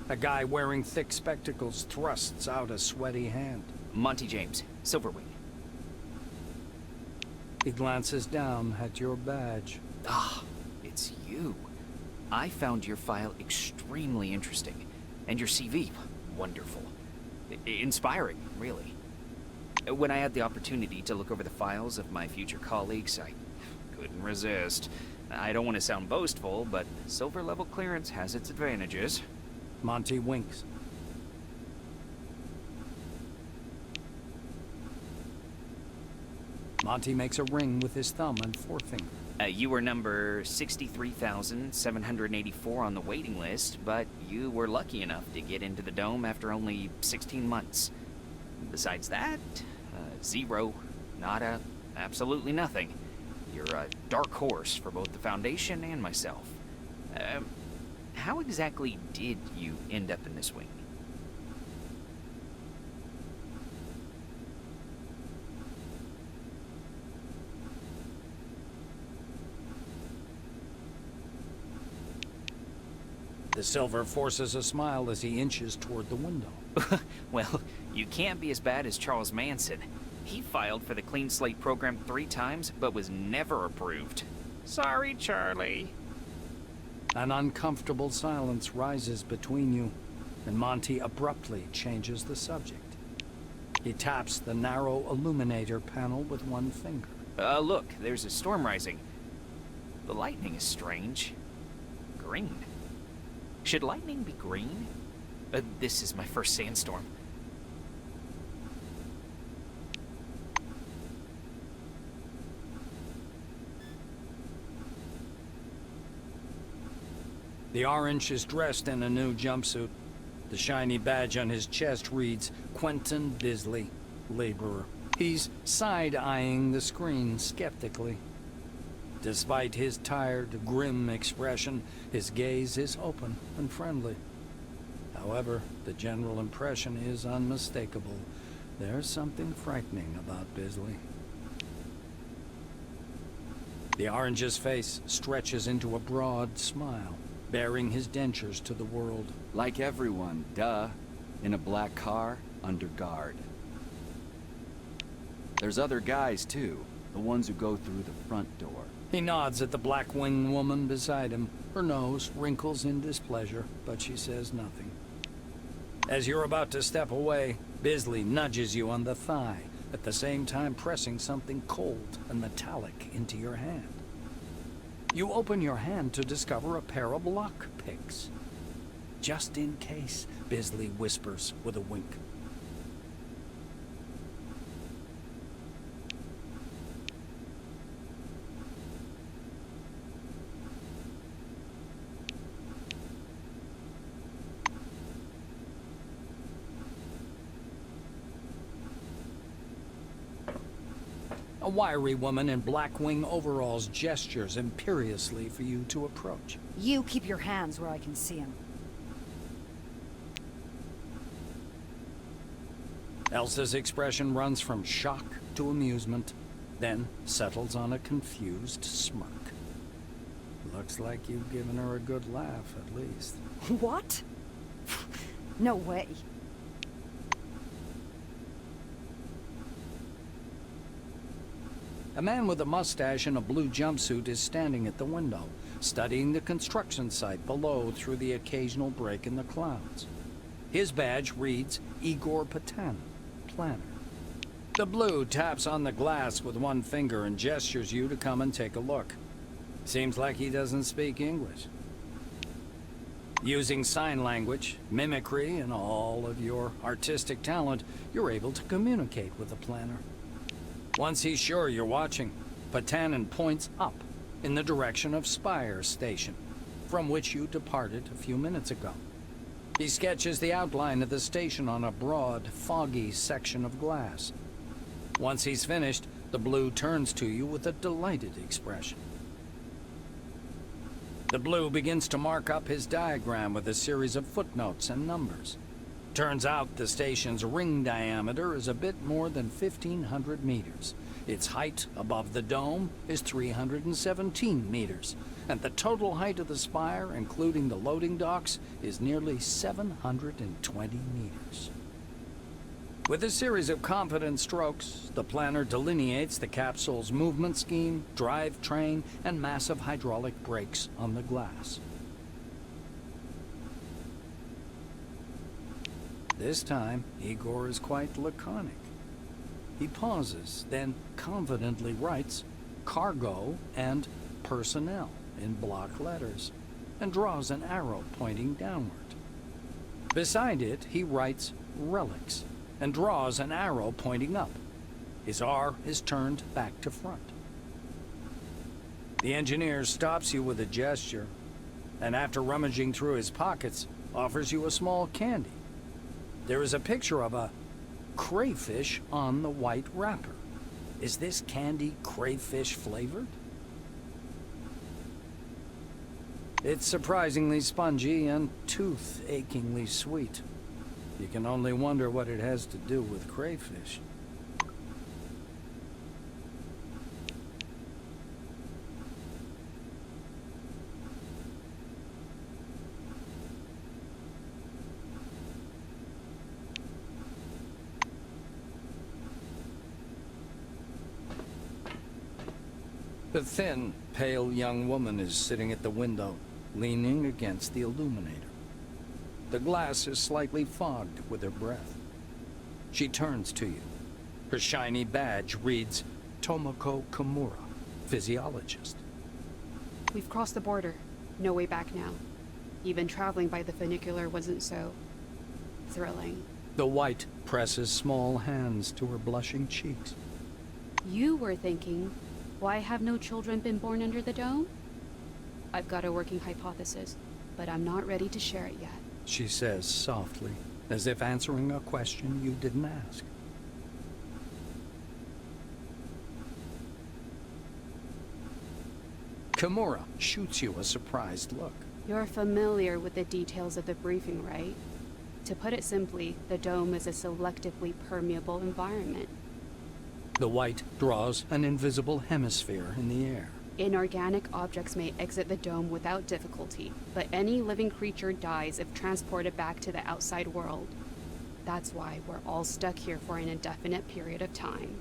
A guy wearing thick spectacles thrusts out a sweaty hand. Monty James, Silverwing. He glances down at your badge. Ah, it's you. I found your file extremely interesting. And your CV, wonderful. Inspiring, really. When I had the opportunity to look over the files of my future colleagues, I couldn't resist. I don't want to sound boastful, but silver level clearance has its advantages. Monty winks. Monty makes a ring with his thumb and forefinger. You were number 63,784 on the waiting list, but you were lucky enough to get into the Dome after only 16 months. Besides that, zero, nada, absolutely nothing. You're a dark horse for both the Foundation and myself. How exactly did you end up in this wing? The Silver forces a smile as he inches toward the window. Well, you can't be as bad as Charles Manson. He filed for the Clean Slate program 3 times, but was never approved. Sorry, Charlie. An uncomfortable silence rises between you, and Monty abruptly changes the subject. He taps the narrow illuminator panel with one finger. Look, there's a storm rising. The lightning is strange. Green. Should lightning be green? This is my first sandstorm. The Orange is dressed in a new jumpsuit. The shiny badge on his chest reads, Quentin Bisley, laborer. He's side-eyeing the screen skeptically. Despite his tired, grim expression, his gaze is open and friendly. However, the general impression is unmistakable. There's something frightening about Bisley. The Orange's face stretches into a broad smile, baring his dentures to the world. Like everyone, duh. In a black car, under guard. There's other guys, too. The ones who go through the front door. He nods at the black-winged woman beside him. Her nose wrinkles in displeasure, but she says nothing. As you're about to step away, Bisley nudges you on the thigh, at the same time pressing something cold and metallic into your hand. You open your hand to discover a pair of lock picks. Just in case, Bisley whispers with a wink. A wiry woman in black wing overalls gestures imperiously for you to approach. You keep your hands where I can see them. Elsa's expression runs from shock to amusement, then settles on a confused smirk. Looks like you've given her a good laugh, at least. What? No way. A man with a mustache and a blue jumpsuit is standing at the window, studying the construction site below through the occasional break in the clouds. His badge reads Igor Patan, planner. The blue taps on the glass with one finger and gestures you to come and take a look. Seems like he doesn't speak English. Using sign language, mimicry, and all of your artistic talent, you're able to communicate with the planner. Once he's sure you're watching, Patanin points up in the direction of Spire Station, from which you departed a few minutes ago. He sketches the outline of the station on a broad, foggy section of glass. Once he's finished, the blue turns to you with a delighted expression. The blue begins to mark up his diagram with a series of footnotes and numbers. Turns out the station's ring diameter is a bit more than 1,500 meters. Its height above the dome is 317 meters, and the total height of the spire, including the loading docks, is nearly 720 meters. With a series of confident strokes, the planner delineates the capsule's movement scheme, drivetrain, and massive hydraulic brakes on the glass. This time, Igor is quite laconic. He pauses, then confidently writes cargo and personnel in block letters, and draws an arrow pointing downward. Beside it, he writes relics, and draws an arrow pointing up. His R is turned back to front. The engineer stops you with a gesture, and after rummaging through his pockets, offers you a small candy. There is a picture of a crayfish on the white wrapper. Is this candy crayfish flavored? It's surprisingly spongy and tooth-achingly sweet. You can only wonder what it has to do with crayfish. The thin, pale young woman is sitting at the window, leaning against the illuminator. The glass is slightly fogged with her breath. She turns to you. Her shiny badge reads Tomoko Kimura, physiologist. We've crossed the border. No way back now. Even traveling by the funicular wasn't so thrilling. The white presses small hands to her blushing cheeks. You were thinking, why have no children been born under the dome? I've got a working hypothesis, but I'm not ready to share it yet. She says softly, as if answering a question you didn't ask. Kimura shoots you a surprised look. You're familiar with the details of the briefing, right? To put it simply, the dome is a selectively permeable environment. The white draws an invisible hemisphere in the air. Inorganic objects may exit the dome without difficulty, but any living creature dies if transported back to the outside world. That's why we're all stuck here for an indefinite period of time.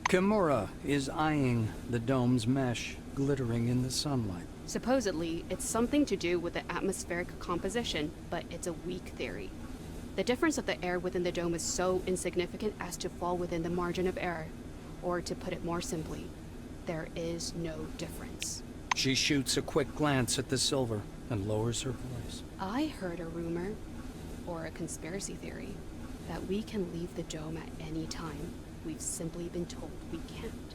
Kimura is eyeing the dome's mesh, glittering in the sunlight. Supposedly, it's something to do with the atmospheric composition, but it's a weak theory. The difference of the air within the dome is so insignificant as to fall within the margin of error. Or to put it more simply, there is no difference. She shoots a quick glance at the silver and lowers her voice. I heard a rumor, or a conspiracy theory, that we can leave the dome at any time. We've simply been told we can't.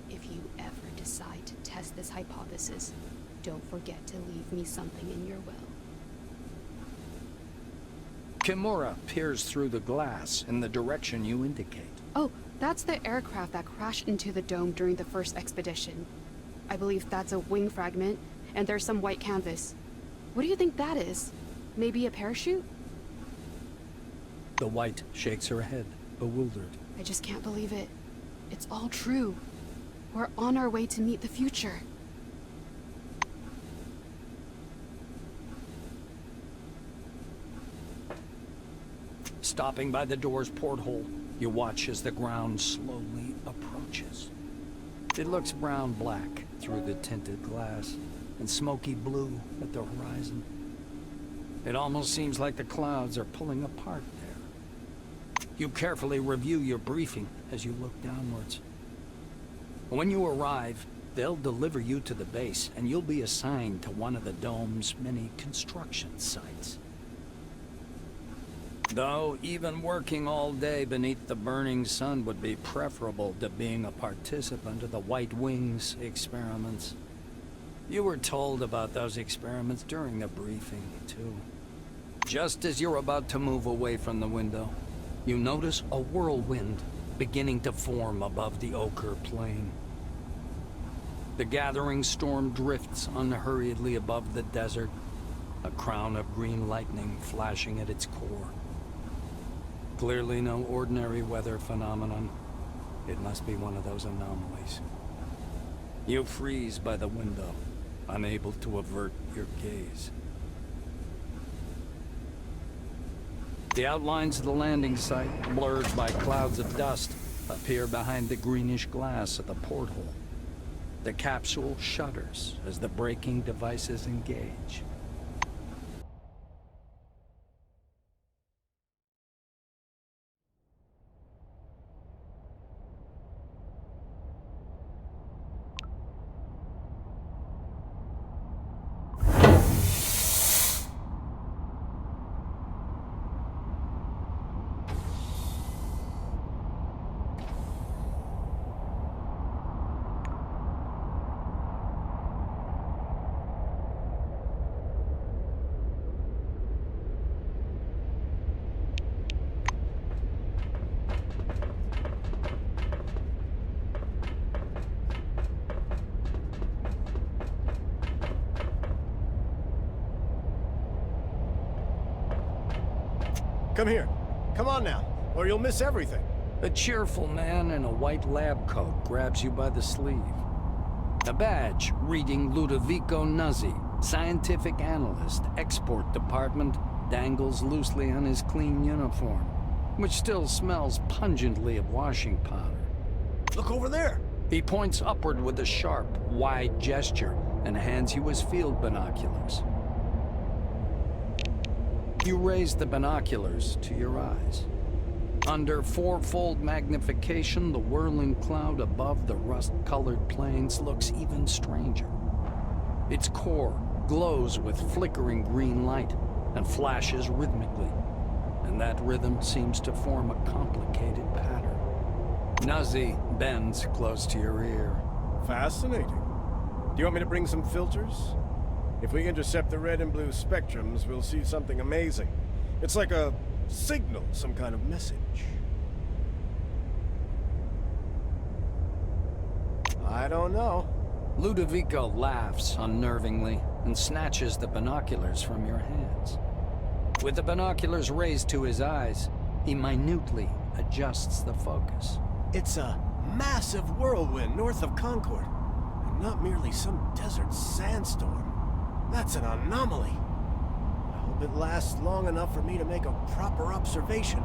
If you ever decide to test this hypothesis, don't forget to leave me something in your will. Kimura peers through the glass in the direction you indicate. Oh, that's the aircraft that crashed into the dome during the first expedition. I believe that's a wing fragment, and there's some white canvas. What do you think that is? Maybe a parachute? The White shakes her head, bewildered. I just can't believe it. It's all true. We're on our way to meet the future. Stopping by the door's porthole, you watch as the ground slowly approaches. It looks brown-black through the tinted glass, and smoky blue at the horizon. It almost seems like the clouds are pulling apart there. You carefully review your briefing as you look downwards. When you arrive, they'll deliver you to the base, and you'll be assigned to one of the dome's many construction sites. Though even working all day beneath the burning sun would be preferable to being a participant of the White Wings experiments. You were told about those experiments during the briefing, too. Just as you're about to move away from the window, you notice a whirlwind beginning to form above the ochre plain. The gathering storm drifts unhurriedly above the desert, a crown of green lightning flashing at its core. Clearly no ordinary weather phenomenon. It must be one of those anomalies. You freeze by the window, unable to avert your gaze. The outlines of the landing site, blurred by clouds of dust, appear behind the greenish glass of the porthole. The capsule shudders as the braking devices engage. Come here. Come on now, or you'll miss everything. A cheerful man in a white lab coat grabs you by the sleeve. A badge reading Ludovico Nuzzi, scientific analyst, export department, dangles loosely on his clean uniform, which still smells pungently of washing powder. Look over there. He points upward with a sharp, wide gesture and hands you his field binoculars. You raise the binoculars to your eyes. Under fourfold magnification, the whirling cloud above the rust-colored plains looks even stranger. Its core glows with flickering green light and flashes rhythmically, and that rhythm seems to form a complicated pattern. Nuzzi bends close to your ear. Fascinating. Do you want me to bring some filters? If we intercept the red and blue spectrums, we'll see something amazing. It's like a signal, some kind of message. I don't know. Ludovico laughs unnervingly and snatches the binoculars from your hands. With the binoculars raised to his eyes, he minutely adjusts the focus. It's a massive whirlwind north of Concord, and not merely some desert sandstorm. That's an anomaly. I hope it lasts long enough for me to make a proper observation.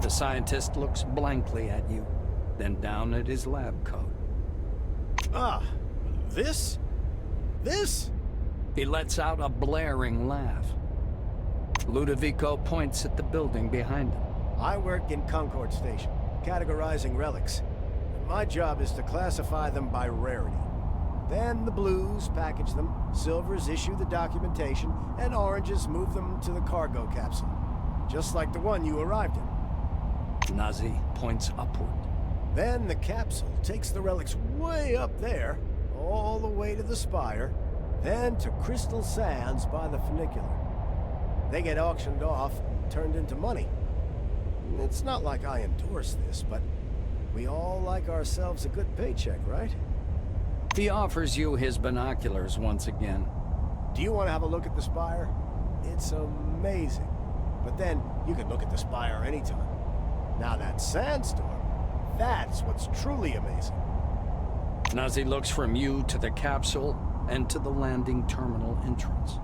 The scientist looks blankly at you, then down at his lab coat. Ah, this? This? He lets out a blaring laugh. Ludovico points at the building behind him. I work in Concord Station, categorizing relics. My job is to classify them by rarity. Then the blues package them, silvers issue the documentation, and oranges move them to the cargo capsule. Just like the one you arrived in. Nuzzi points upward. Then the capsule takes the relics way up there, all the way to the spire, then to Crystal Sands by the funicular. They get auctioned off, turned into money. It's not like I endorse this, but we all like ourselves a good paycheck, right? He offers you his binoculars once again. Do you want to have a look at the spire? It's amazing. But then, you can look at the spire anytime. Now that sandstorm, that's what's truly amazing. And as he looks from you to the capsule and to the landing terminal entrance,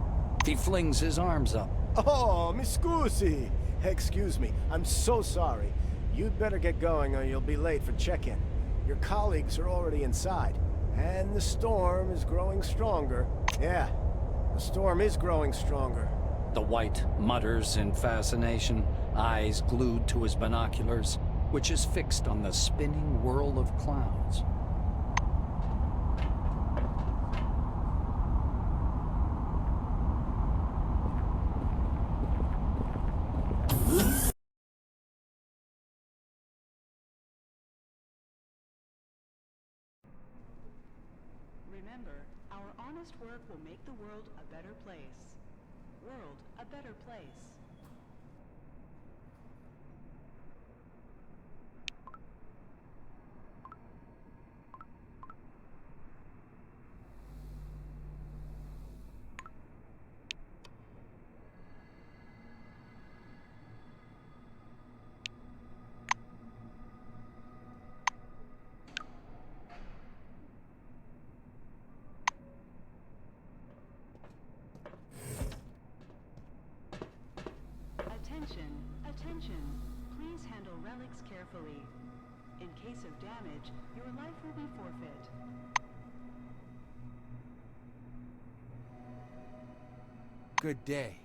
he flings his arms up. Oh, mi scusi. Excuse me, I'm so sorry. You'd better get going or you'll be late for check-in. Your colleagues are already inside. And the storm is growing stronger. Yeah, the storm is growing stronger. The White mutters in fascination, eyes glued to his binoculars, which is fixed on the spinning whirl of clouds. Remember, our honest work will make the world a better place. World a better place. Attention, please handle relics carefully. In case of damage, your life will be forfeit. Good day.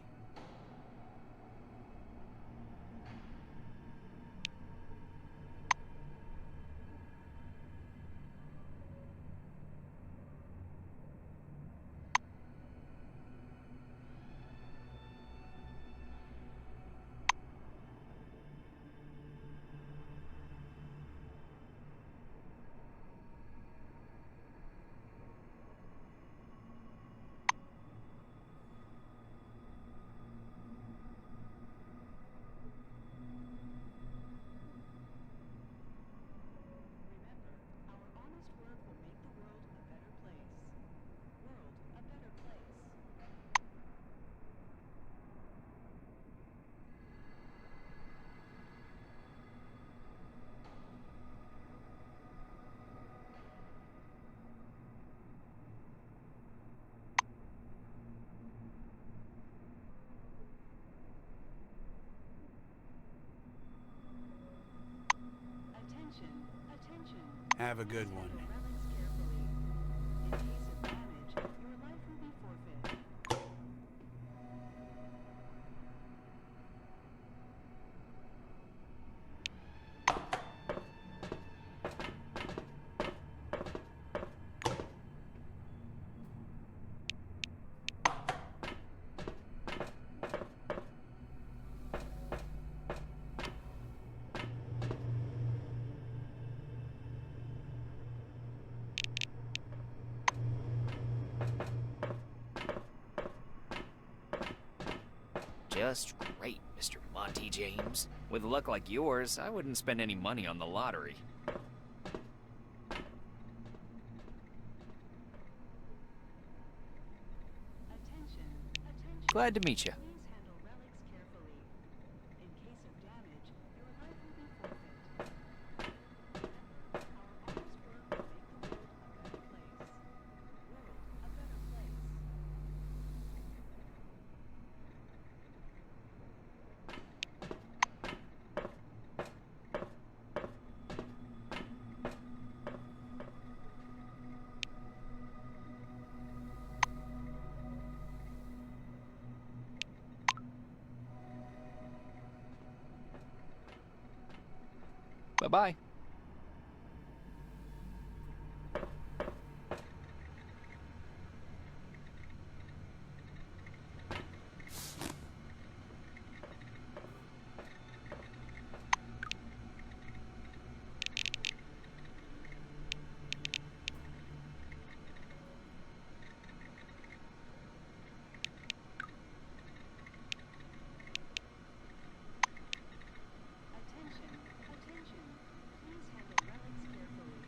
Remember, our honest work will make the world a better place. World a better place. Attention. Have a good one. Handle relics carefully. In case of damage, your life will be forfeit. Just great, Mr. Monty James. With luck like yours, I wouldn't spend any money on the lottery. Attention. Glad to meet you. Please handle relics carefully. In case of damage, your life will be forfeit. Remember, our honest work will make the world a better place. World a better place. Bye-bye. Attention. Please handle relics carefully.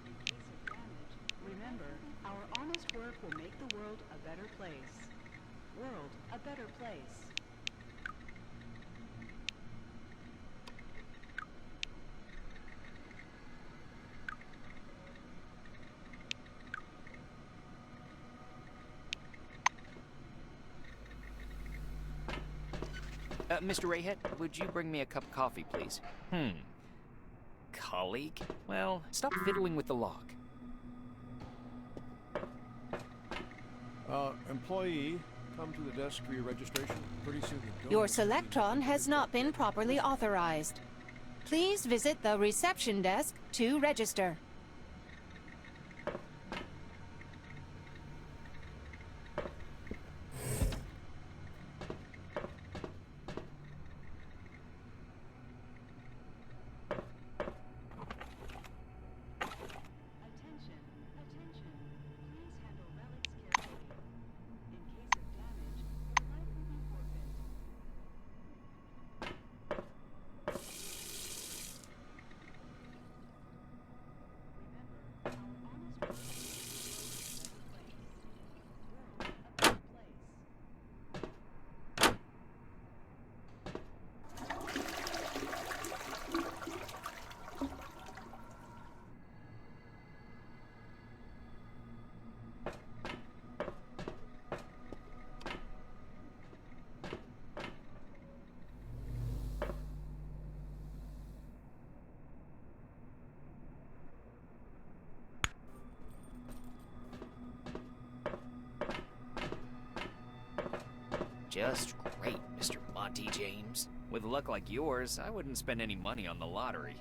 In case of damage, remember, our honest work will make the world a better place. world a better place. Mr. Rayhead, would you bring me a cup of coffee, please? Colleague? Well, stop fiddling with the log. Employee, come to the desk for your registration. Pretty soon the Your donuts will be Selectron has not been properly authorized. Please visit the reception desk to register. Attention, attention. Please handle relics carefully. In case of damage, your life will be forfeit. Remember, our honest work is a better place. World a better place. Just great, Mr. Monty James. With luck like yours, I wouldn't spend any money on the lottery.